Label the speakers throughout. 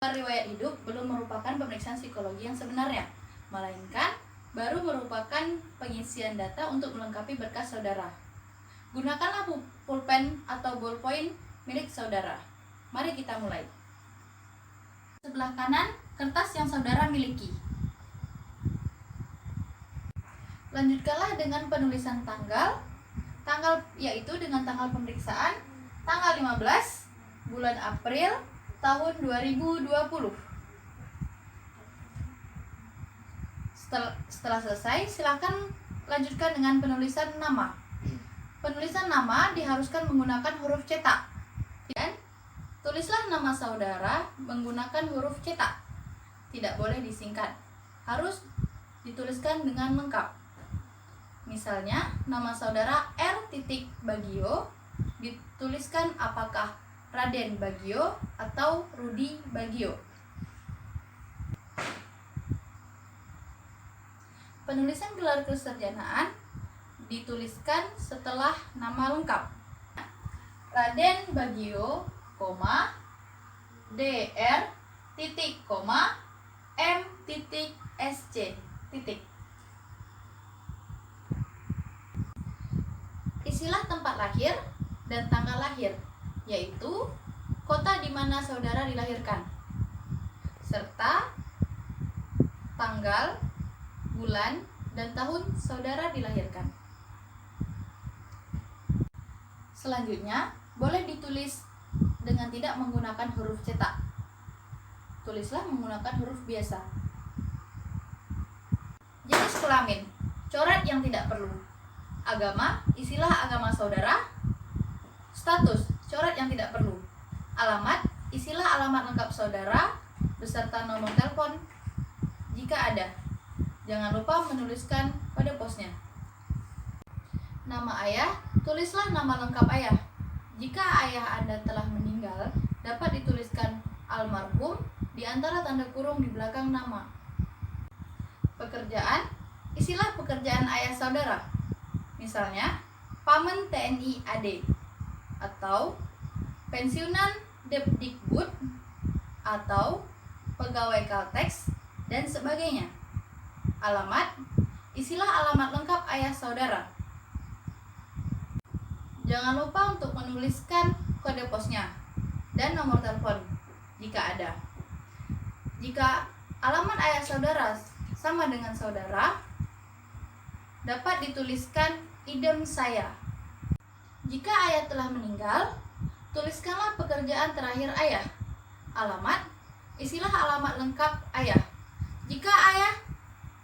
Speaker 1: Riwayat hidup belum merupakan pemeriksaan psikologi yang sebenarnya, melainkan baru merupakan pengisian data untuk melengkapi berkas saudara. Gunakanlah pulpen atau ballpoint milik saudara. Mari kita mulai. Sebelah kanan, kertas yang saudara miliki. Lanjutkanlah dengan penulisan tanggal yaitu dengan tanggal pemeriksaan, tanggal 15 bulan April tahun 2020. Setelah selesai, silakan lanjutkan dengan penulisan nama. Penulisan nama diharuskan menggunakan huruf cetak. Dan tulislah nama saudara menggunakan huruf cetak. Tidak boleh disingkat. Harus dituliskan dengan lengkap. Misalnya, nama saudara R. Bagio dituliskan apakah Raden Bagio atau Rudi Bagio. Penulisan gelar kesarjanaan dituliskan setelah nama lengkap. Raden Bagio, Dr. M. Sc. Isilah tempat lahir dan tanggal lahir, yaitu kota di mana saudara dilahirkan, serta tanggal, bulan, dan tahun saudara dilahirkan. Selanjutnya, boleh ditulis dengan tidak menggunakan huruf cetak. Tulislah menggunakan huruf biasa. Jenis kelamin, coret yang tidak perlu. Agama, isilah agama saudara. Status, coret yang tidak perlu. Alamat, isilah alamat lengkap saudara beserta nomor telepon jika ada. Jangan lupa menuliskan kode posnya. Nama ayah, tulislah nama lengkap ayah. Jika ayah Anda telah meninggal, dapat dituliskan almarhum di antara tanda kurung di belakang nama. Pekerjaan, isilah pekerjaan ayah saudara. Misalnya, Pamen TNI AD atau pensiunan Depdikbud atau pegawai Kaltex dan sebagainya. Alamat, isilah alamat lengkap ayah saudara. Jangan lupa untuk menuliskan kode posnya dan nomor telepon jika ada. Jika alamat ayah saudara sama dengan saudara, dapat dituliskan idem saya. Jika ayah telah meninggal, tuliskanlah pekerjaan terakhir ayah. Alamat, isilah alamat lengkap ayah. Jika ayah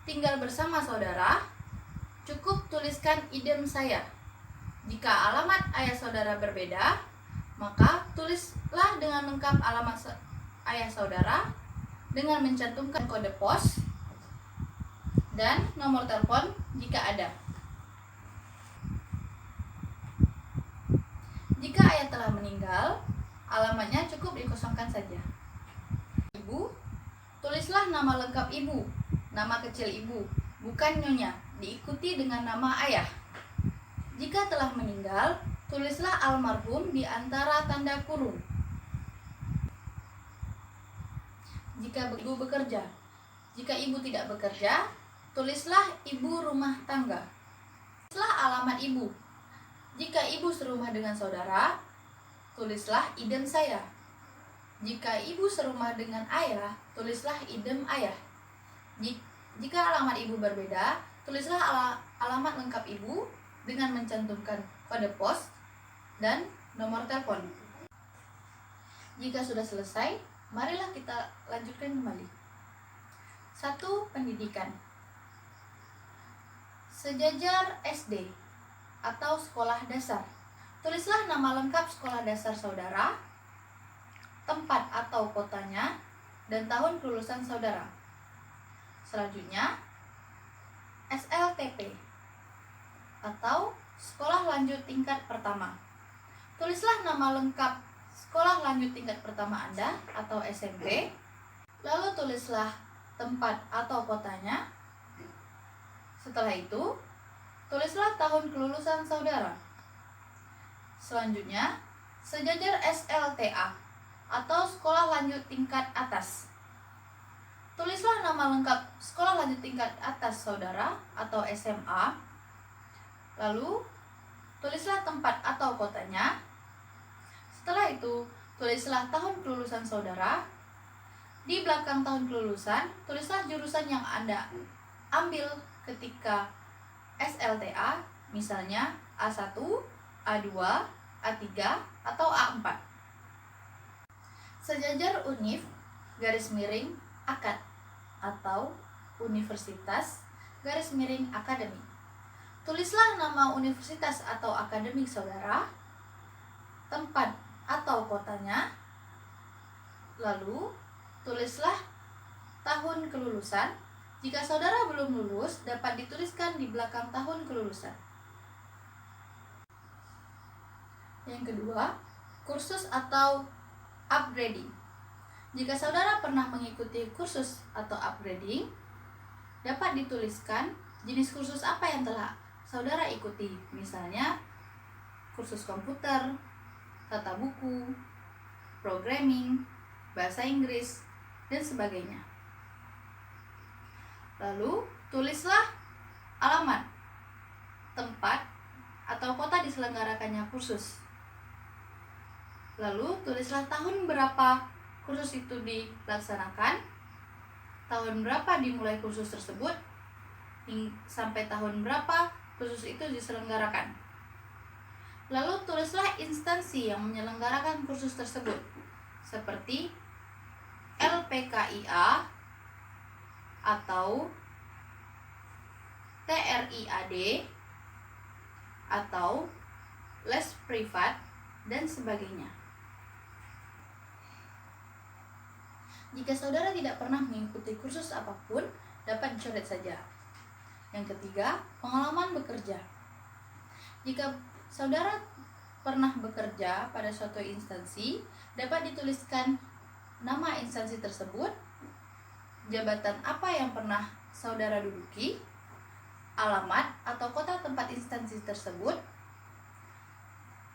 Speaker 1: tinggal bersama saudara, cukup tuliskan idem saya. Jika alamat ayah saudara berbeda, maka tulislah dengan lengkap alamat ayah saudara dengan mencantumkan kode pos dan nomor telepon jika ada. Jika ayah telah meninggal, alamatnya cukup dikosongkan saja. Ibu, tulislah nama lengkap ibu, nama kecil ibu, bukan nyonya, diikuti dengan nama ayah. Jika telah meninggal, tulislah almarhum di antara tanda kurung. Jika ibu bekerja, jika ibu tidak bekerja, tulislah ibu rumah tangga. Tulislah alamat ibu. Jika ibu serumah dengan saudara, tulislah idem saya. Jika ibu serumah dengan ayah, tulislah idem ayah. Jika alamat ibu berbeda, tulislah alamat lengkap ibu dengan mencantumkan kode pos dan nomor telepon. Jika sudah selesai, marilah kita lanjutkan kembali. 1. Pendidikan. Sejajar SD atau sekolah dasar. Tulislah nama lengkap sekolah dasar saudara, tempat atau kotanya, dan tahun kelulusan saudara. Selanjutnya, SLTP atau sekolah lanjut tingkat pertama. Tulislah nama lengkap sekolah lanjut tingkat pertama Anda atau SMP. Lalu tulislah tempat atau kotanya. Setelah itu, tulislah tahun kelulusan saudara. Selanjutnya, sejajar SLTA atau sekolah lanjut tingkat atas. Tulislah nama lengkap sekolah lanjut tingkat atas saudara atau SMA. Lalu, tulislah tempat atau kotanya. Setelah itu, tulislah tahun kelulusan saudara. Di belakang tahun kelulusan, tulislah jurusan yang Anda ambil ketika SLTA, misalnya A1, A2, A3, atau A4. Sejajar univ, garis miring, akad, atau universitas, garis miring, akademi. Tulislah nama universitas atau akademik saudara, tempat atau kotanya, lalu tulislah tahun kelulusan. Jika saudara belum lulus, dapat dituliskan di belakang tahun kelulusan. Yang kedua, kursus atau upgrading. Jika saudara pernah mengikuti kursus atau upgrading, dapat dituliskan jenis kursus apa yang telah saudara ikuti. Misalnya, kursus komputer, tata buku, programming, bahasa Inggris, dan sebagainya. Lalu, tulislah alamat, tempat, atau kota diselenggarakannya kursus. Lalu, tulislah tahun berapa kursus itu dilaksanakan, tahun berapa dimulai kursus tersebut, sampai tahun berapa kursus itu diselenggarakan. Lalu, tulislah instansi yang menyelenggarakan kursus tersebut, seperti LPKIA atau TRIAD atau les privat dan sebagainya. Jika saudara tidak pernah mengikuti kursus apapun, dapat dicoret saja. Yang ketiga, pengalaman bekerja. Jika saudara pernah bekerja pada suatu instansi, dapat dituliskan nama instansi tersebut, jabatan apa yang pernah saudara duduki, alamat atau kota tempat instansi tersebut,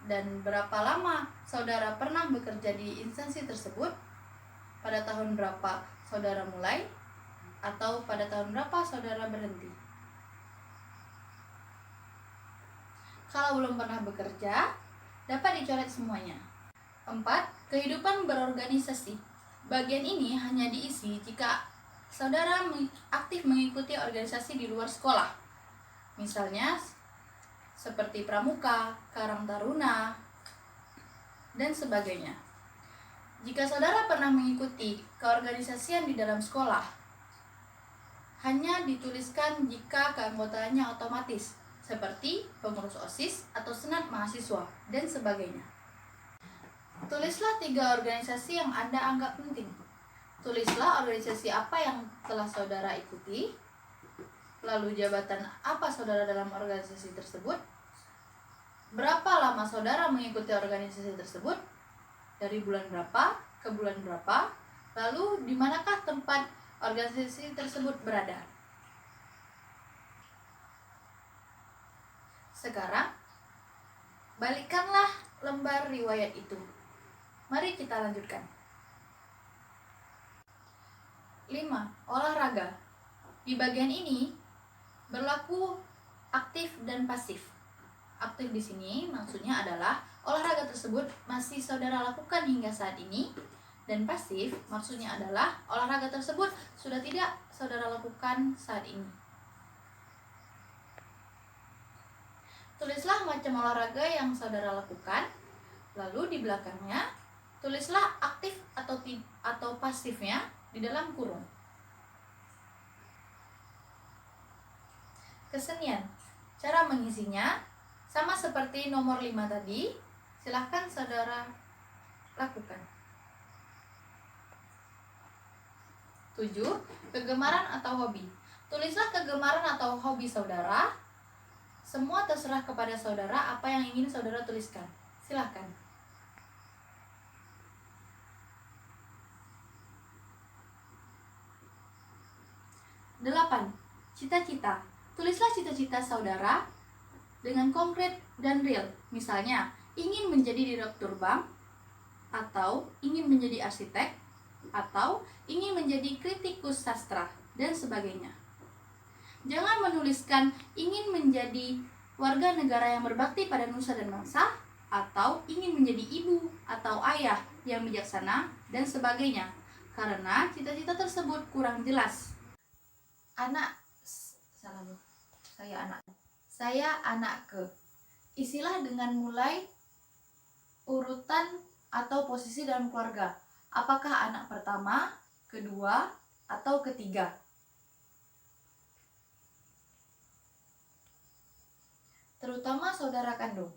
Speaker 1: dan berapa lama saudara pernah bekerja di instansi tersebut, pada tahun berapa saudara mulai, atau pada tahun berapa saudara berhenti. Kalau belum pernah bekerja, dapat dicoret semuanya. 4. Kehidupan berorganisasi. Bagian ini hanya diisi jika saudara aktif mengikuti organisasi di luar sekolah. Misalnya, seperti Pramuka, Karang Taruna, dan sebagainya. Jika saudara pernah mengikuti keorganisasian di dalam sekolah, hanya dituliskan jika keanggotaannya otomatis, seperti pengurus OSIS atau senat mahasiswa, dan sebagainya. Tulislah 3 organisasi yang Anda anggap penting. Tulislah organisasi apa yang telah saudara ikuti, lalu jabatan apa saudara dalam organisasi tersebut, berapa lama saudara mengikuti organisasi tersebut, dari bulan berapa ke bulan berapa, lalu di manakah tempat organisasi tersebut berada. Sekarang, balikkanlah lembar riwayat itu. Mari kita lanjutkan. 5. Olahraga. Di bagian ini berlaku aktif dan pasif. Aktif di sini maksudnya adalah olahraga tersebut masih saudara lakukan hingga saat ini, dan pasif maksudnya adalah olahraga tersebut sudah tidak saudara lakukan saat ini. Tulislah macam olahraga yang saudara lakukan, lalu di belakangnya tulislah aktif atau pasifnya di dalam kurung. Kesenian. Cara mengisinya sama seperti nomor 5 tadi. Silahkan saudara lakukan. 7. Kegemaran atau hobi. Tulislah kegemaran atau hobi saudara. Semua terserah kepada saudara apa yang ingin saudara tuliskan. Silahkan. 8. Cita-cita. Tulislah cita-cita saudara dengan konkret dan real. Misalnya, ingin menjadi direktur bank, atau ingin menjadi arsitek, atau ingin menjadi kritikus sastra, dan sebagainya. Jangan menuliskan ingin menjadi warga negara yang berbakti pada nusa dan bangsa, atau ingin menjadi ibu atau ayah yang bijaksana, dan sebagainya, karena cita-cita tersebut kurang jelas. Saya anak ke. Isilah dengan mulai urutan atau posisi dalam keluarga. Apakah anak pertama, kedua, atau ketiga? Terutama saudara kandung.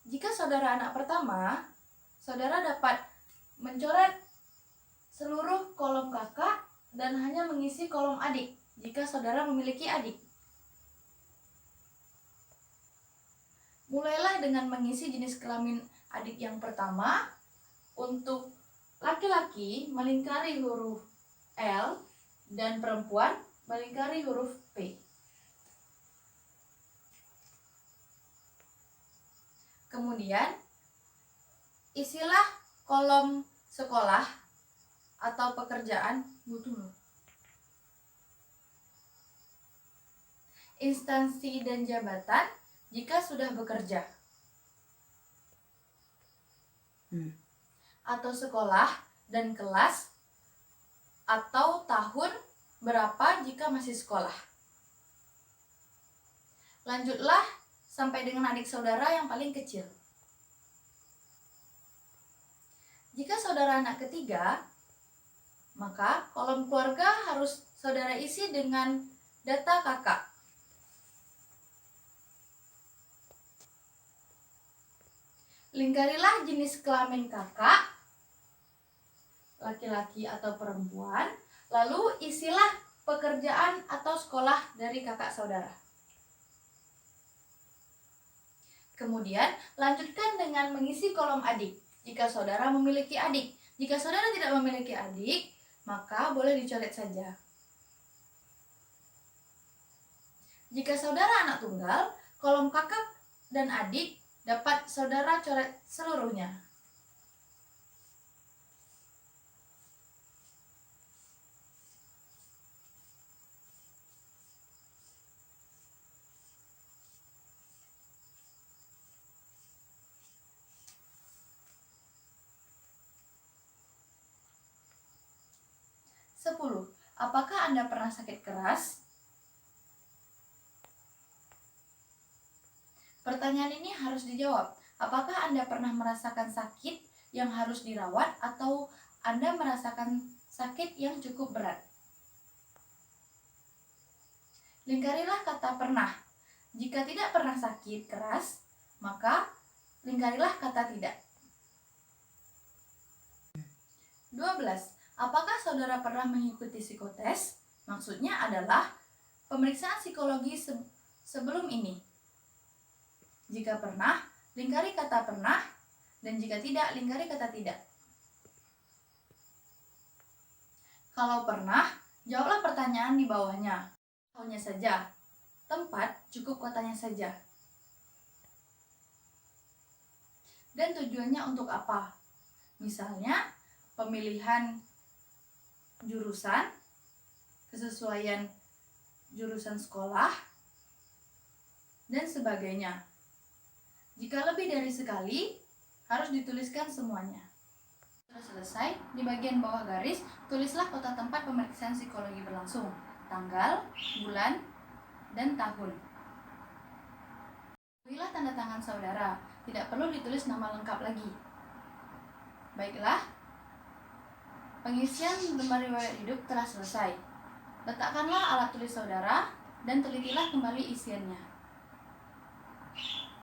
Speaker 1: Jika saudara anak pertama, saudara dapat mencoret seluruh kolom kakak dan hanya mengisi kolom adik jika saudara memiliki adik. Mulailah dengan mengisi jenis kelamin adik yang pertama. Untuk laki-laki melingkari huruf L dan perempuan melingkari huruf P. Kemudian isilah kolom sekolah atau pekerjaan, instansi dan jabatan jika sudah bekerja, atau sekolah dan kelas atau tahun berapa jika masih sekolah. Lanjutlah sampai dengan adik saudara yang paling kecil. Jika saudara anak ketiga, maka kolom keluarga harus saudara isi dengan data kakak. Lingkarilah jenis kelamin kakak, laki-laki atau perempuan, lalu isilah pekerjaan atau sekolah dari kakak saudara. Kemudian lanjutkan dengan mengisi kolom adik jika saudara memiliki adik. Jika saudara tidak memiliki adik, maka boleh dicoret saja. Jika saudara anak tunggal, kolom kakak dan adik dapat saudara coret seluruhnya. Sepuluh. Apakah Anda pernah sakit keras? Pertanyaan ini harus dijawab. Apakah Anda pernah merasakan sakit yang harus dirawat atau Anda merasakan sakit yang cukup berat? Lingkarilah kata pernah. Jika tidak pernah sakit keras, maka lingkarilah kata tidak. 12. Apakah saudara pernah mengikuti psikotes? Maksudnya adalah pemeriksaan psikologi sebelum ini. Jika pernah, lingkari kata pernah, dan jika tidak, lingkari kata tidak. Kalau pernah, jawablah pertanyaan di bawahnya. Tahunnya saja. Tempat, cukup kotanya saja. Dan tujuannya untuk apa? Misalnya, pemilihan jurusan, kesesuaian jurusan sekolah, dan sebagainya. Jika lebih dari sekali, harus dituliskan semuanya. Sudah selesai, di bagian bawah garis, tulislah kota tempat pemeriksaan psikologi berlangsung, tanggal, bulan, dan tahun. Pilihlah tanda tangan saudara, tidak perlu ditulis nama lengkap lagi. Baiklah, pengisian lembar riwayat hidup telah selesai. Letakkanlah alat tulis saudara dan telitilah kembali isiannya.